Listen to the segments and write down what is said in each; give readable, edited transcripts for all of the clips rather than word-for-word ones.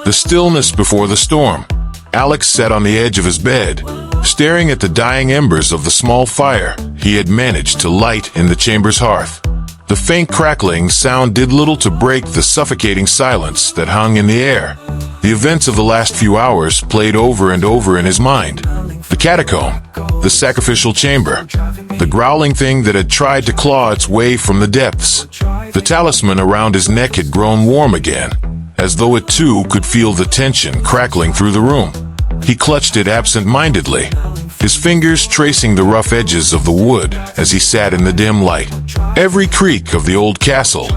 The stillness before the storm. Alex sat on the edge of his bed, staring at the dying embers of the small fire he had managed to light in the chamber's hearth. The faint crackling sound did little to break the suffocating silence that hung in the air. The events of the last few hours played over and over in his mind. The catacomb, the sacrificial chamber, the growling thing that had tried to claw its way from the depths. The talisman around his neck had grown warm again, as though it too could feel the tension crackling through the room. He clutched it absent-mindedly, his fingers tracing the rough edges of the wood as he sat in the dim light. Every creak of the old castle,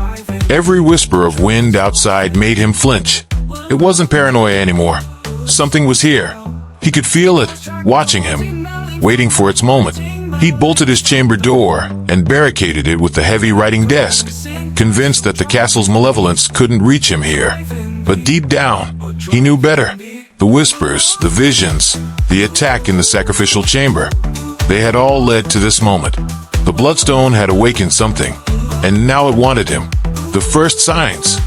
every whisper of wind outside made him flinch. It wasn't paranoia anymore. Something was here. He could feel it, watching him, waiting for its moment. He bolted his chamber door and barricaded it with the heavy writing desk, convinced that the castle's malevolence couldn't reach him here. But deep down, he knew better. The whispers, the visions, the attack in the sacrificial chamber, they had all led to this moment. The bloodstone had awakened something, and now it wanted him. The first signs.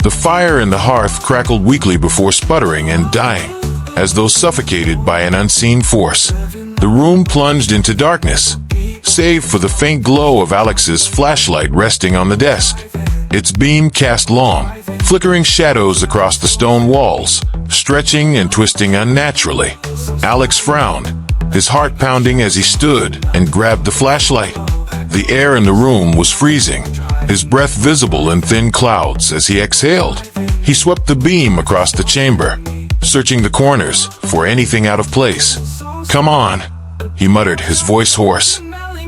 The fire in the hearth crackled weakly before sputtering and dying, as though suffocated by an unseen force. The room plunged into darkness, save for the faint glow of Alex's flashlight resting on the desk. Its beam cast long, flickering shadows across the stone walls, stretching and twisting unnaturally. Alex frowned, his heart pounding as he stood and grabbed the flashlight. The air in the room was freezing, his breath visible in thin clouds as he exhaled. He swept the beam across the chamber, searching the corners for anything out of place. "Come on," he muttered, his voice hoarse.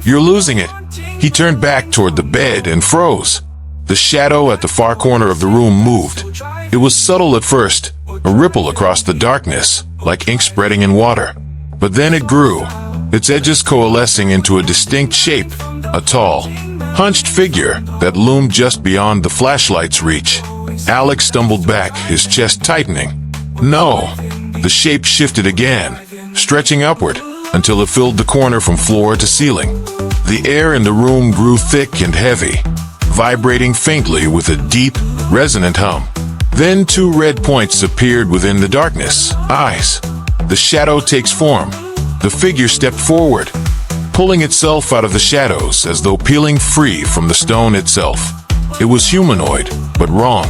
"You're losing it." He turned back toward the bed and froze. The shadow at the far corner of the room moved. It was subtle at first, a ripple across the darkness, like ink spreading in water. But then it grew, its edges coalescing into a distinct shape, a tall, hunched figure that loomed just beyond the flashlight's reach. Alex stumbled back, his chest tightening. No! The shape shifted again, stretching upward until it filled the corner from floor to ceiling. The air in the room grew thick and heavy, vibrating faintly with a deep, resonant hum. Then two red points appeared within the darkness. Eyes. The shadow takes form. The figure stepped forward, pulling itself out of the shadows as though peeling free from the stone itself. It was humanoid, but wrong.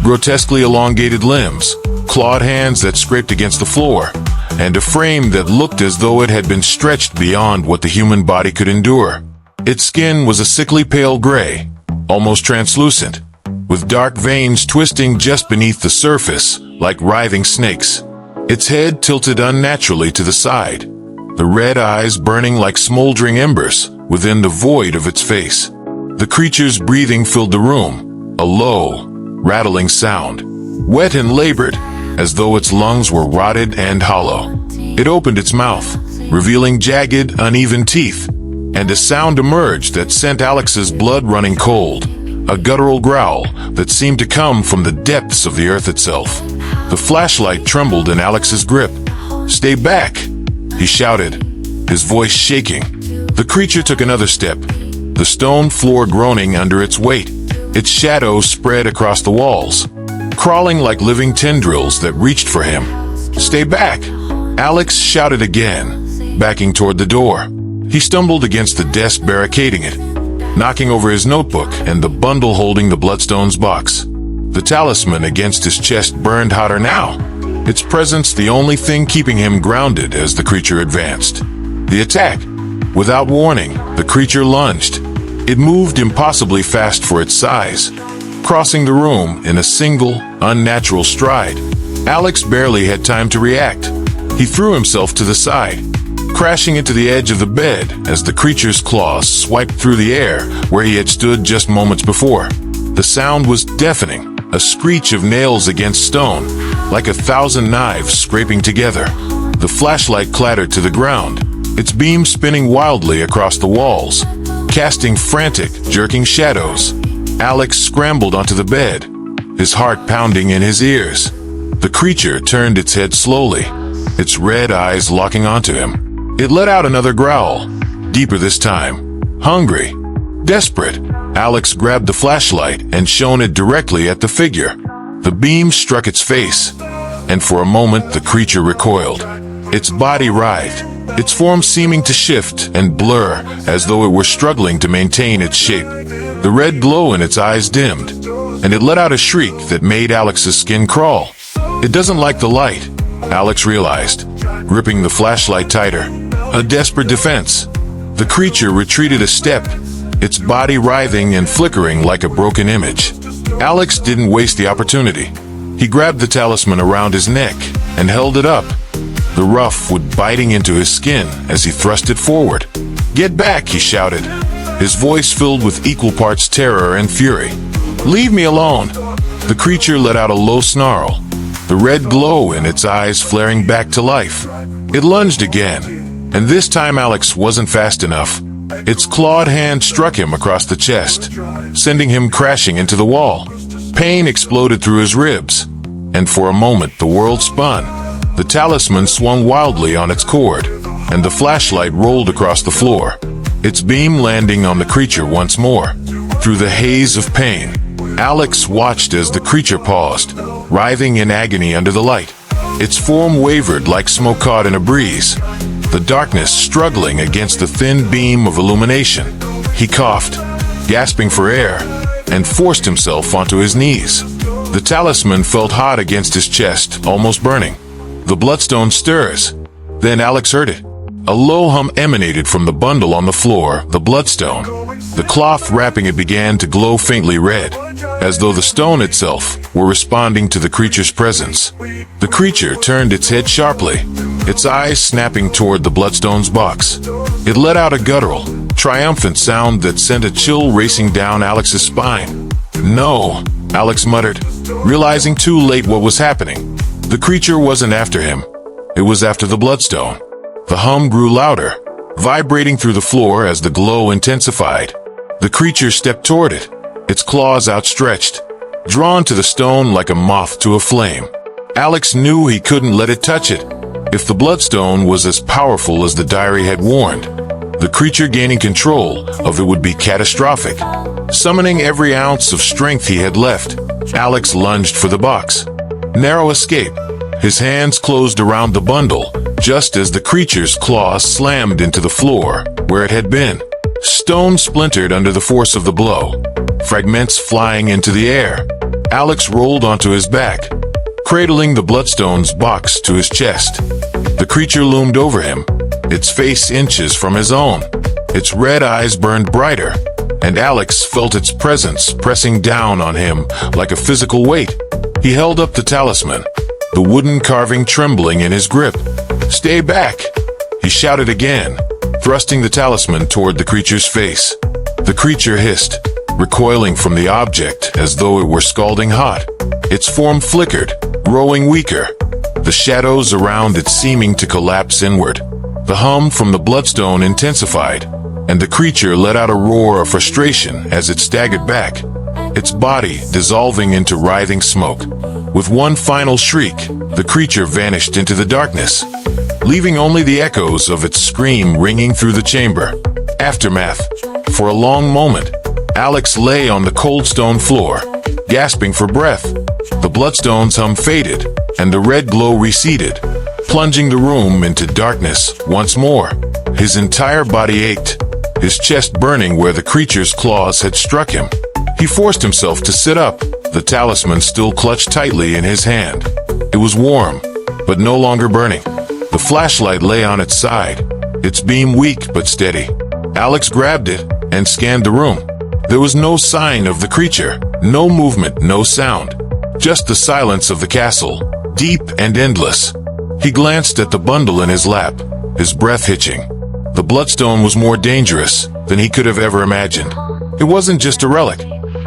Grotesquely elongated limbs, clawed hands that scraped against the floor, and a frame that looked as though it had been stretched beyond what the human body could endure. Its skin was a sickly pale gray, almost translucent, with dark veins twisting just beneath the surface like writhing snakes. Its head tilted unnaturally to the side, the red eyes burning like smoldering embers within the void of its face. The creature's breathing filled the room, a low, rattling sound, wet and labored, as though its lungs were rotted and hollow. It opened its mouth, revealing jagged, uneven teeth, and a sound emerged that sent Alex's blood running cold, a guttural growl that seemed to come from the depths of the earth itself. The flashlight trembled in Alex's grip. "Stay back!" he shouted, his voice shaking. The creature took another step, the stone floor groaning under its weight. Its shadow spread across the walls, crawling like living tendrils that reached for him. "Stay back!" Alex shouted again, backing toward the door. He stumbled against the desk barricading it, knocking over his notebook and the bundle holding the bloodstone's box. The talisman against his chest burned hotter now, its presence the only thing keeping him grounded as the creature advanced. The attack. Without warning, the creature lunged. It moved impossibly fast for its size, crossing the room in a single, unnatural stride. Alex barely had time to react. He threw himself to the side, crashing into the edge of the bed as the creature's claws swiped through the air where he had stood just moments before. The sound was deafening, a screech of nails against stone, like 1,000 knives scraping together. The flashlight clattered to the ground, its beam spinning wildly across the walls, casting frantic, jerking shadows. Alex scrambled onto the bed, his heart pounding in his ears. The creature turned its head slowly, its red eyes locking onto him. It let out another growl, deeper this time, hungry, desperate. Alex grabbed the flashlight and shone it directly at the figure. The beam struck its face, and for a moment the creature recoiled. Its body writhed, its form seeming to shift and blur as though it were struggling to maintain its shape. The red glow in its eyes dimmed, and it let out a shriek that made Alex's skin crawl. It doesn't like the light, Alex realized, gripping the flashlight tighter. A desperate defense. The creature retreated a step, its body writhing and flickering like a broken image. Alex didn't waste the opportunity. He grabbed the talisman around his neck and held it up, the rough wood biting into his skin as he thrust it forward. "Get back," he shouted, his voice filled with equal parts terror and fury. "Leave me alone." The creature let out a low snarl, the red glow in its eyes flaring back to life. It lunged again, and this time Alex wasn't fast enough. Its clawed hand struck him across the chest, sending him crashing into the wall. Pain exploded through his ribs, and for a moment the world spun. The talisman swung wildly on its cord, and the flashlight rolled across the floor, its beam landing on the creature once more. Through the haze of pain, Alex watched as the creature paused, writhing in agony under the light. Its form wavered like smoke caught in a breeze, the darkness struggling against the thin beam of illumination. He coughed, gasping for air, and forced himself onto his knees. The talisman felt hot against his chest, almost burning. The bloodstone stirs. Then Alex heard it. A low hum emanated from the bundle on the floor, the bloodstone. The cloth wrapping it began to glow faintly red, as though the stone itself were responding to the creature's presence. The creature turned its head sharply, its eyes snapping toward the bloodstone's box. It let out a guttural, triumphant sound that sent a chill racing down Alex's spine. "No," Alex muttered, realizing too late what was happening. The creature wasn't after him. It was after the bloodstone. The hum grew louder, vibrating through the floor as the glow intensified. The creature stepped toward it, its claws outstretched, drawn to the stone like a moth to a flame. Alex knew he couldn't let it touch it. If the bloodstone was as powerful as the diary had warned, the creature gaining control of it would be catastrophic. Summoning every ounce of strength he had left, Alex lunged for the box. Narrow escape. His hands closed around the bundle, just as the creature's claws slammed into the floor, where it had been. Stone splintered under the force of the blow, fragments flying into the air. Alex rolled onto his back, cradling the bloodstone's box to his chest. The creature loomed over him, its face inches from his own. Its red eyes burned brighter, and Alex felt its presence pressing down on him like a physical weight. He held up the talisman, the wooden carving trembling in his grip. "Stay back!" he shouted again, thrusting the talisman toward the creature's face. The creature hissed, recoiling from the object as though it were scalding hot. Its form flickered, growing weaker, the shadows around it seeming to collapse inward. The hum from the bloodstone intensified, and the creature let out a roar of frustration as it staggered back, its body dissolving into writhing smoke. With one final shriek, the creature vanished into the darkness, leaving only the echoes of its scream ringing through the chamber. Aftermath. For a long moment, Alex lay on the cold stone floor, gasping for breath. The bloodstone's hum faded, and the red glow receded, plunging the room into darkness once more. His entire body ached, his chest burning where the creature's claws had struck him. He forced himself to sit up, the talisman still clutched tightly in his hand. It was warm, but no longer burning. The flashlight lay on its side, its beam weak but steady. Alex grabbed it and scanned the room. There was no sign of the creature, no movement, no sound. Just the silence of the castle, deep and endless. He glanced at the bundle in his lap, his breath hitching. The bloodstone was more dangerous than he could have ever imagined. It wasn't just a relic.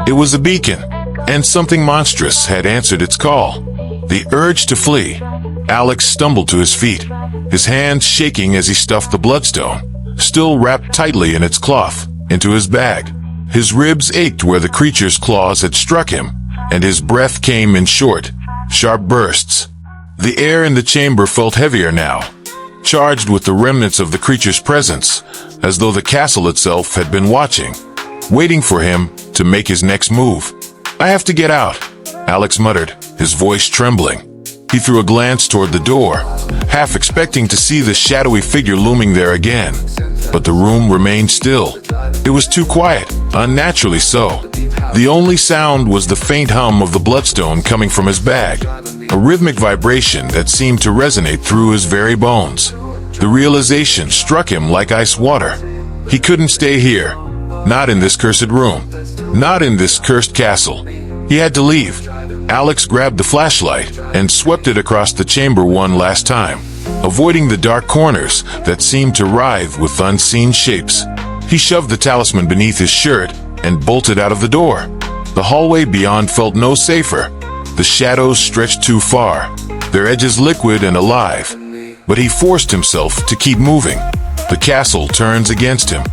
It was a beacon, and something monstrous had answered its call. The urge to flee. Alex stumbled to his feet, his hands shaking as he stuffed the bloodstone, still wrapped tightly in its cloth, into his bag. His ribs ached where the creature's claws had struck him, and his breath came in short, sharp bursts. The air in the chamber felt heavier now, charged with the remnants of the creature's presence, as though the castle itself had been watching, waiting for him to make his next move. "I have to get out," Alex muttered, his voice trembling. He threw a glance toward the door, half expecting to see the shadowy figure looming there again. But the room remained still. It was too quiet, unnaturally so. The only sound was the faint hum of the bloodstone coming from his bag, a rhythmic vibration that seemed to resonate through his very bones. The realization struck him like ice water. He couldn't stay here. Not in this cursed room. Not in this cursed castle. He had to leave. Alex grabbed the flashlight and swept it across the chamber one last time, avoiding the dark corners that seemed to writhe with unseen shapes. He shoved the talisman beneath his shirt and bolted out of the door. The hallway beyond felt no safer. The shadows stretched too far, their edges liquid and alive. But he forced himself to keep moving. The castle turns against him.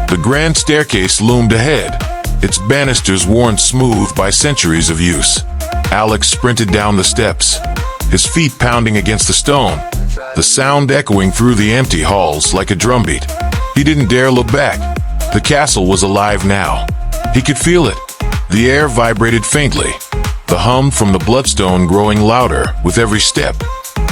The grand staircase loomed ahead, its banisters worn smooth by centuries of use. Alex sprinted down the steps, his feet pounding against the stone, the sound echoing through the empty halls like a drumbeat. He didn't dare look back. The castle was alive now. He could feel it. The air vibrated faintly, the hum from the bloodstone growing louder with every step,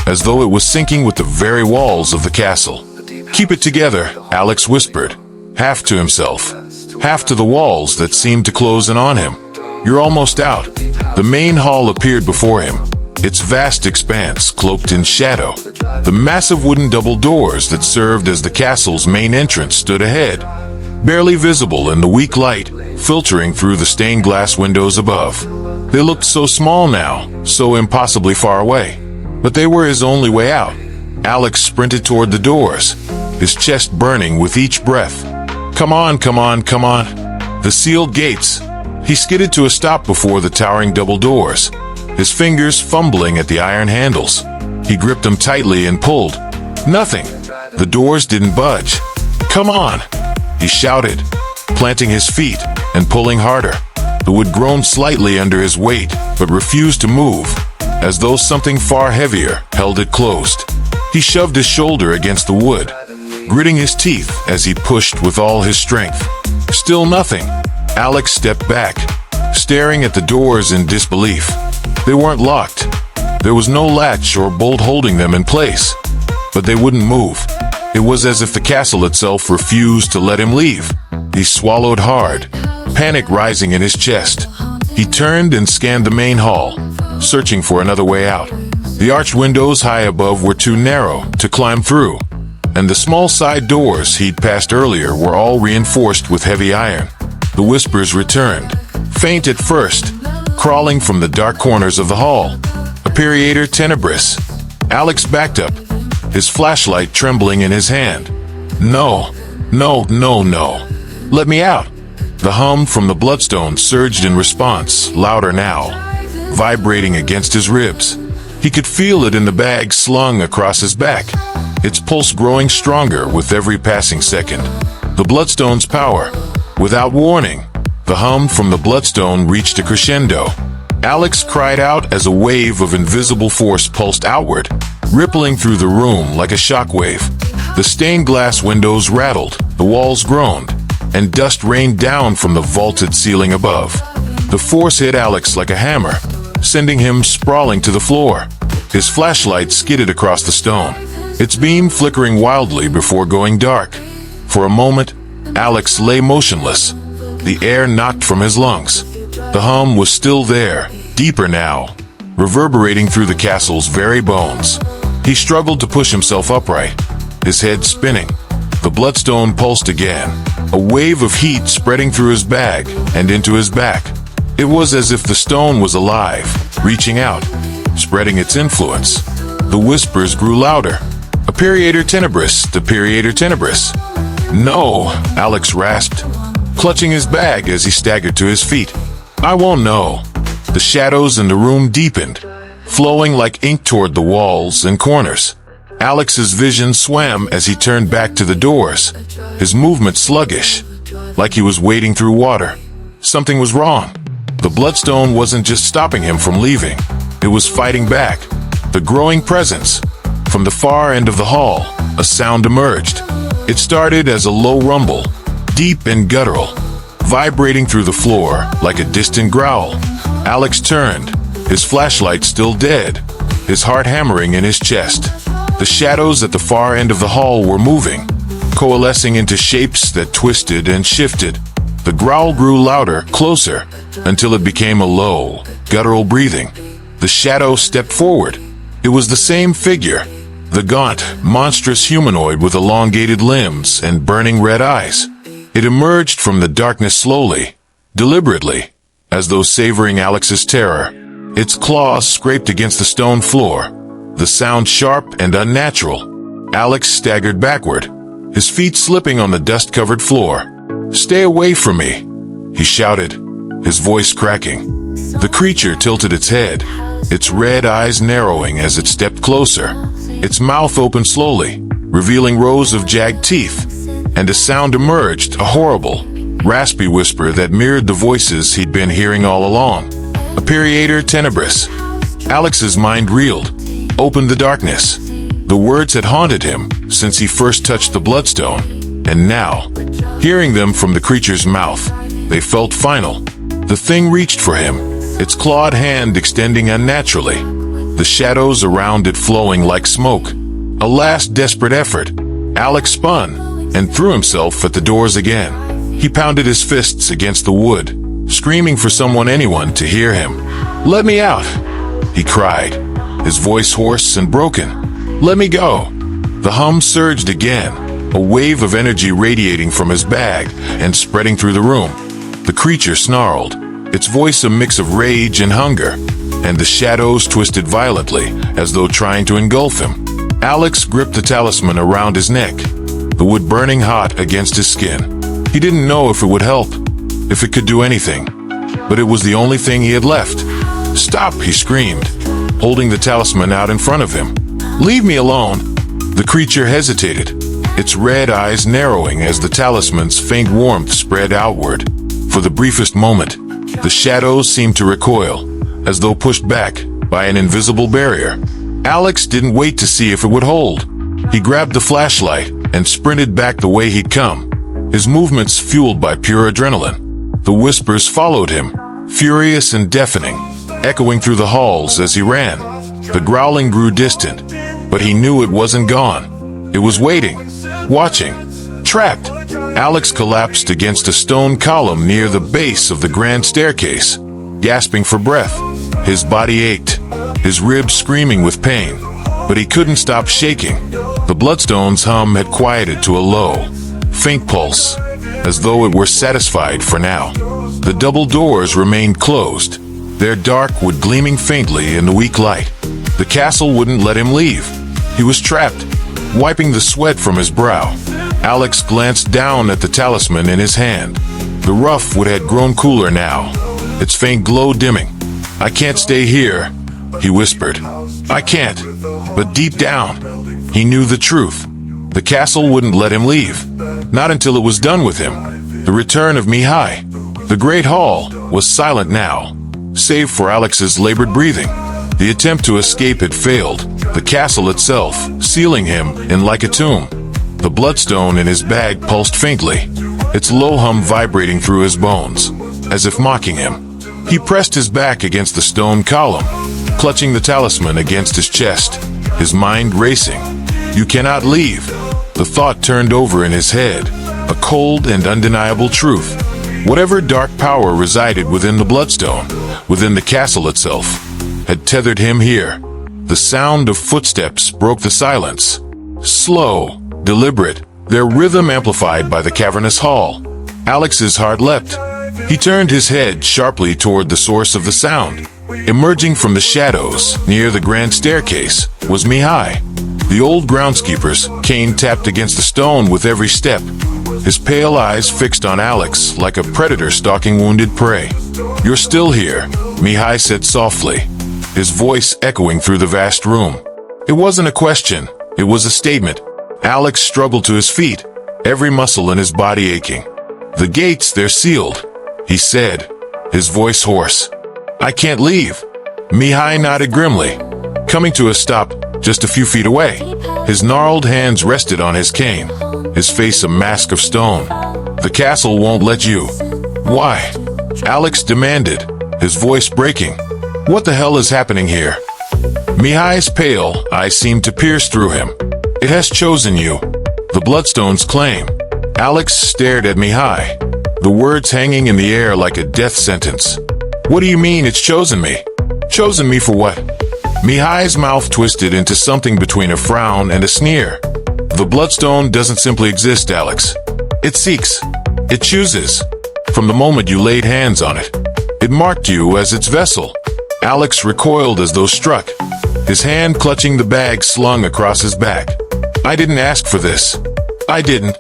as though it was sinking with the very walls of the castle. "Keep it together," Alex whispered, half to himself, half to the walls that seemed to close in on him. "You're almost out." The main hall appeared before him, its vast expanse cloaked in shadow. The massive wooden double doors that served as the castle's main entrance stood ahead, barely visible in the weak light filtering through the stained glass windows above. They looked so small now, so impossibly far away. But they were his only way out. Alex sprinted toward the doors, his chest burning with each breath. Come on, come on, come on. The sealed gates. He skidded to a stop before the towering double doors, his fingers fumbling at the iron handles. He gripped them tightly and pulled. Nothing. The doors didn't budge. "Come on," he shouted, planting his feet and pulling harder. The wood groaned slightly under his weight, but refused to move, as though something far heavier held it closed. He shoved his shoulder against the wood, gritting his teeth as he pushed with all his strength. Still nothing. Alex stepped back, staring at the doors in disbelief. They weren't locked. There was no latch or bolt holding them in place, but they wouldn't move. It was as if the castle itself refused to let him leave. He swallowed hard, panic rising in his chest. He turned and scanned the main hall, searching for another way out. The arched windows high above were too narrow to climb through, and the small side doors he'd passed earlier were all reinforced with heavy iron. The whispers returned, faint at first, crawling from the dark corners of the hall. Appariator tenebris. Alex backed up, his flashlight trembling in his hand. No, no, no, no. Let me out. The hum from the bloodstone surged in response, louder now, vibrating against his ribs. He could feel it in the bag slung across his back, its pulse growing stronger with every passing second. The bloodstone's power. Without warning, the hum from the bloodstone reached a crescendo. Alex cried out as a wave of invisible force pulsed outward, rippling through the room like a shockwave. The stained glass windows rattled, the walls groaned, and dust rained down from the vaulted ceiling above. The force hit Alex like a hammer, sending him sprawling to the floor. His flashlight skidded across the stone, its beam flickering wildly before going dark. For a moment, Alex lay motionless, the air knocked from his lungs. The hum was still there, deeper now, reverberating through the castle's very bones. He struggled to push himself upright, his head spinning. The bloodstone pulsed again, a wave of heat spreading through his bag and into his back. It was as if the stone was alive, reaching out, spreading its influence. The whispers grew louder. Appariator tenebris, Appariator tenebris. No, Alex rasped, clutching his bag as he staggered to his feet. I won't know. The shadows in the room deepened, flowing like ink toward the walls and corners. Alex's vision swam as he turned back to the doors, his movement sluggish, like he was wading through water. Something was wrong. The bloodstone wasn't just stopping him from leaving. It was fighting back. The growing presence. From the far end of the hall, a sound emerged. It started as a low rumble, deep and guttural, vibrating through the floor like a distant growl. Alex turned, his flashlight still dead, his heart hammering in his chest. The shadows at the far end of the hall were moving, coalescing into shapes that twisted and shifted. The growl grew louder, closer, until it became a low, guttural breathing. The shadow stepped forward. It was the same figure, the gaunt, monstrous humanoid with elongated limbs and burning red eyes. It emerged from the darkness slowly, deliberately, as though savoring Alex's terror. Its claws scraped against the stone floor, the sound sharp and unnatural. Alex staggered backward, his feet slipping on the dust-covered floor. "Stay away from me," he shouted, his voice cracking. The creature tilted its head, its red eyes narrowing as it stepped closer. Its mouth opened slowly, revealing rows of jagged teeth, and a sound emerged, a horrible, raspy whisper that mirrored the voices he'd been hearing all along. "Appariator tenebris." Alex's mind reeled, opened the darkness. The words had haunted him since he first touched the bloodstone, and now, hearing them from the creature's mouth, they felt final. The thing reached for him, its clawed hand extending unnaturally, the shadows around it flowing like smoke. A last desperate effort. Alex spun and threw himself at the doors again. He pounded his fists against the wood, screaming for anyone to hear him. "Let me out," he cried, his voice hoarse and broken. "Let me go." The hum surged again, a wave of energy radiating from his bag and spreading through the room. The creature snarled, its voice a mix of rage and hunger, and the shadows twisted violently as though trying to engulf him. Alex gripped the talisman around his neck, the wood burning hot against his skin. He didn't know if it would help, if it could do anything, but it was the only thing he had left. "Stop," he screamed, holding the talisman out in front of him. "Leave me alone." The creature hesitated, its red eyes narrowing as the talisman's faint warmth spread outward. For the briefest moment, the shadows seemed to recoil, as though pushed back by an invisible barrier. Alex didn't wait to see if it would hold. He grabbed the flashlight and sprinted back the way he'd come, his movements fueled by pure adrenaline. The whispers followed him, furious and deafening, echoing through the halls as he ran. The growling grew distant, but he knew it wasn't gone. It was waiting, watching, trapped. Alex collapsed against a stone column near the base of the grand staircase, gasping for breath. His body ached, his ribs screaming with pain, but he couldn't stop shaking. The bloodstone's hum had quieted to a low, faint pulse, as though it were satisfied for now. The double doors remained closed, their dark wood gleaming faintly in the weak light. The castle wouldn't let him leave. He was trapped, wiping the sweat from his brow. Alex glanced down at the talisman in his hand. The rough wood had grown cooler now, its faint glow dimming. "I can't stay here," he whispered. "I can't." But deep down, he knew the truth. The castle wouldn't let him leave, not until it was done with him. The return of Mihai. The great hall was silent now, save for Alex's labored breathing. The attempt to escape had failed, the castle itself sealing him in like a tomb. The bloodstone in his bag pulsed faintly, its low hum vibrating through his bones, as if mocking him. He pressed his back against the stone column, clutching the talisman against his chest, his mind racing. "You cannot leave." The thought turned over in his head, a cold and undeniable truth. Whatever dark power resided within the bloodstone, within the castle itself, had tethered him here. The sound of footsteps broke the silence. Slow, deliberate, their rhythm amplified by the cavernous hall. Alex's heart leapt. He turned his head sharply toward the source of the sound. Emerging from the shadows near the grand staircase was Mihai. The old groundskeeper's cane tapped against the stone with every step, his pale eyes fixed on Alex like a predator stalking wounded prey. "You're still here," Mihai said softly, his voice echoing through the vast room. It wasn't a question, it was a statement. Alex struggled to his feet, every muscle in his body aching. "The gates, they're sealed," he said, his voice hoarse. "I can't leave." Mihai nodded grimly, coming to a stop just a few feet away. His gnarled hands rested on his cane, his face a mask of stone. "The castle won't let you." "Why?" Alex demanded, his voice breaking. "What the hell is happening here?" Mihai's pale eyes seemed to pierce through him. It has chosen you. The Bloodstones claim. Alex stared at Mihai, the words hanging in the air like a death sentence. What do you mean it's chosen me? Chosen me for what? Mihai's mouth twisted into something between a frown and a sneer. The Bloodstone doesn't simply exist, Alex. It seeks. It chooses. From the moment you laid hands on it, it marked you as its vessel. Alex recoiled as though struck, his hand clutching the bag slung across his back. I didn't ask for this. I didn't.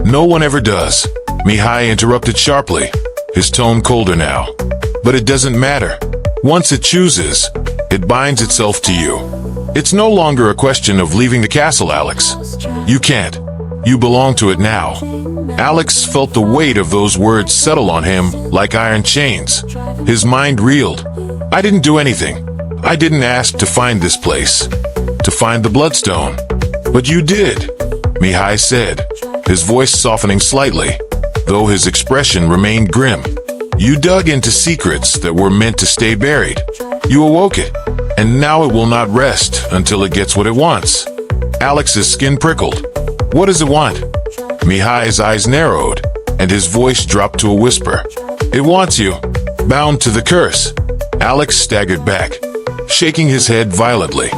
No one ever does. Mihai interrupted sharply, his tone colder now. But it doesn't matter. Once it chooses, it binds itself to you. It's no longer a question of leaving the castle, Alex. You can't. You belong to it now. Alex felt the weight of those words settle on him like iron chains. His mind reeled. I didn't do anything. I didn't ask to find this place, to find the Bloodstone. But you did, Mihai said, his voice softening slightly, though his expression remained grim. You dug into secrets that were meant to stay buried. You awoke it, and now it will not rest until it gets what it wants. Alex's skin prickled. What does it want? Mihai's eyes narrowed, and his voice dropped to a whisper. It wants you, bound to the curse. Alex staggered back, shaking his head violently.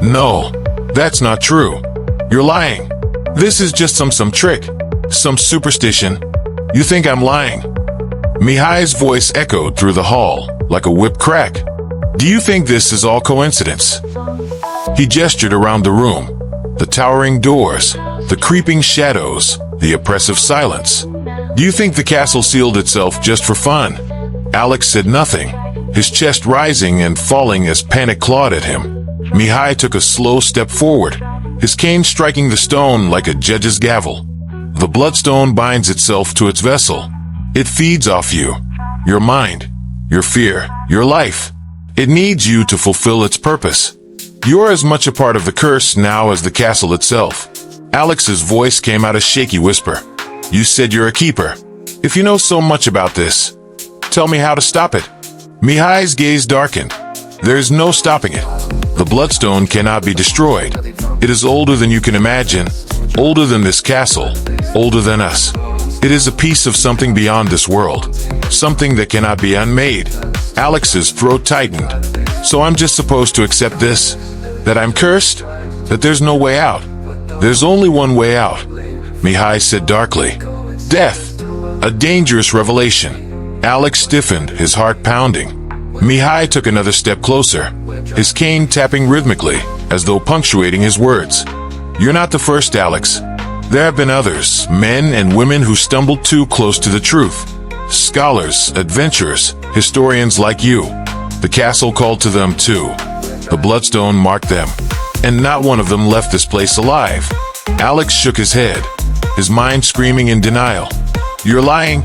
No, that's not true. You're lying. This is just some trick, some superstition. You think I'm lying? Mihai's voice echoed through the hall like a whip crack. Do you think this is all coincidence? He gestured around the room, the towering doors, the creeping shadows, the oppressive silence. Do you think the castle sealed itself just for fun? Alex said nothing, his chest rising and falling as panic clawed at him. Mihai took a slow step forward, his cane striking the stone like a judge's gavel. The Bloodstone binds itself to its vessel. It feeds off you, your mind, your fear, your life. It needs you to fulfill its purpose. You're as much a part of the curse now as the castle itself. Alex's voice came out a shaky whisper. You said you're a keeper. If you know so much about this, tell me how to stop it. Mihai's gaze darkened. There is no stopping it. The Bloodstone cannot be destroyed. It is older than you can imagine, older than this castle, older than us. It is a piece of something beyond this world, something that cannot be unmade. Alex's throat tightened. So I'm just supposed to accept this? That I'm cursed? That there's no way out? There's only one way out, Mihai said darkly. Death. A dangerous revelation. Alex stiffened, his heart pounding. Mihai took another step closer, his cane tapping rhythmically, as though punctuating his words. You're not the first, Alex. There have been others, men and women who stumbled too close to the truth. Scholars, adventurers, historians like you. The castle called to them too. The Bloodstone marked them, and not one of them left this place alive. Alex shook his head, his mind screaming in denial. You're lying?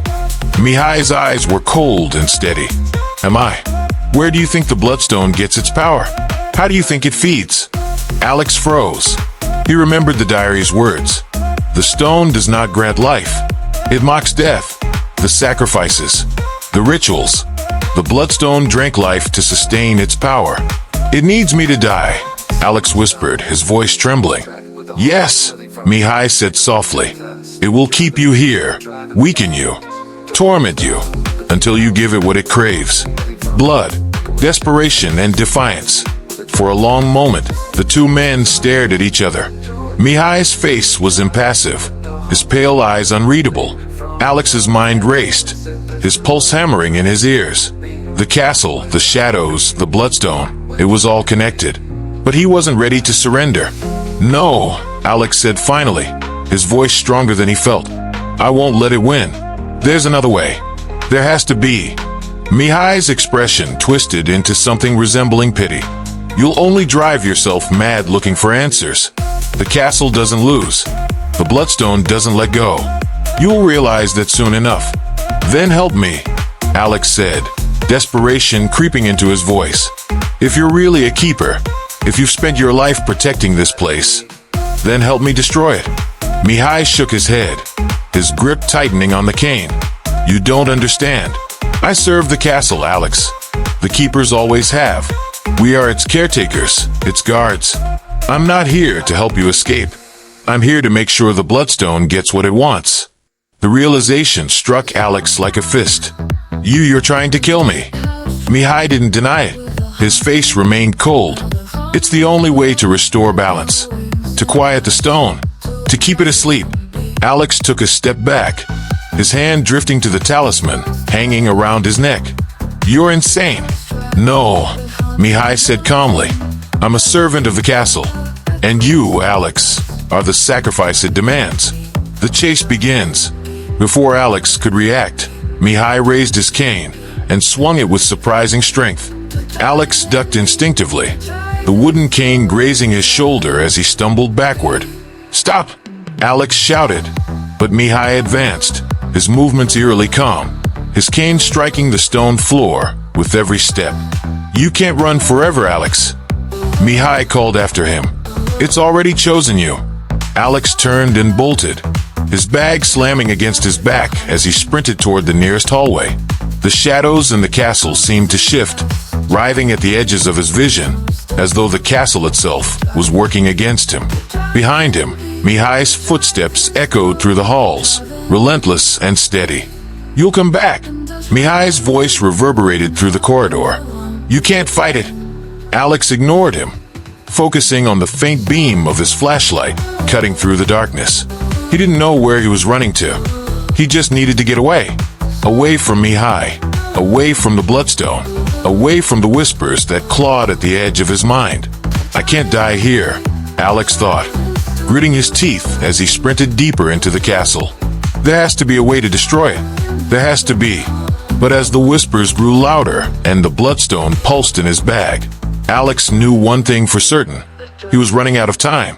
Mihai's eyes were cold and steady. Am I? Where do you think the Bloodstone gets its power? How do you think it feeds? Alex froze. He remembered the diary's words. The stone does not grant life. It mocks death, the sacrifices, the rituals. The Bloodstone drank life to sustain its power. It needs me to die, Alex whispered, his voice trembling. Yes, Mihai said softly. It will keep you here, weaken you, torment you, until you give it what it craves. Blood, desperation, and defiance. For a long moment, the two men stared at each other. Mihai's face was impassive, his pale eyes unreadable. Alex's mind raced, his pulse hammering in his ears. The castle, the shadows, the Bloodstone, it was all connected. But he wasn't ready to surrender. No, Alex said finally, his voice stronger than he felt. I won't let it win. There's another way. There has to be. Mihai's expression twisted into something resembling pity. You'll only drive yourself mad looking for answers. The castle doesn't lose. The Bloodstone doesn't let go. You'll realize that soon enough. Then help me, Alex said, desperation creeping into his voice. If you're really a keeper, if you've spent your life protecting this place, then help me destroy it. Mihai shook his head, his grip tightening on the cane. You don't understand. I serve the castle, Alex. The keepers always have. We are its caretakers, its guards. I'm not here to help you escape. I'm here to make sure the Bloodstone gets what it wants. The realization struck Alex like a fist. You're trying to kill me. Mihai didn't deny it. His face remained cold. It's the only way to restore balance. To quiet the stone. To keep it asleep. Alex took a step back, his hand drifting to the talisman hanging around his neck. You're insane. No, Mihai said calmly. I'm a servant of the castle. And you, Alex, are the sacrifice it demands. The chase begins. Before Alex could react, Mihai raised his cane and swung it with surprising strength. Alex ducked instinctively, the wooden cane grazing his shoulder as he stumbled backward. Stop! Alex shouted, but Mihai advanced, his movements eerily calm, his cane striking the stone floor with every step. You can't run forever, Alex. Mihai called after him. It's already chosen you. Alex turned and bolted, his bag slamming against his back as he sprinted toward the nearest hallway. The shadows in the castle seemed to shift, writhing at the edges of his vision, as though the castle itself was working against him. Behind him, Mihai's footsteps echoed through the halls, relentless and steady. You'll come back. Mihai's voice reverberated through the corridor. You can't fight it. Alex ignored him, focusing on the faint beam of his flashlight cutting through the darkness. He didn't know where he was running to. He just needed to get away. Away from Mihai. Away from the Bloodstone. Away from the whispers that clawed at the edge of his mind. I can't die here, Alex thought, gritting his teeth as he sprinted deeper into the castle. There has to be a way to destroy it. There has to be. But as the whispers grew louder and the Bloodstone pulsed in his bag, Alex knew one thing for certain. He was running out of time.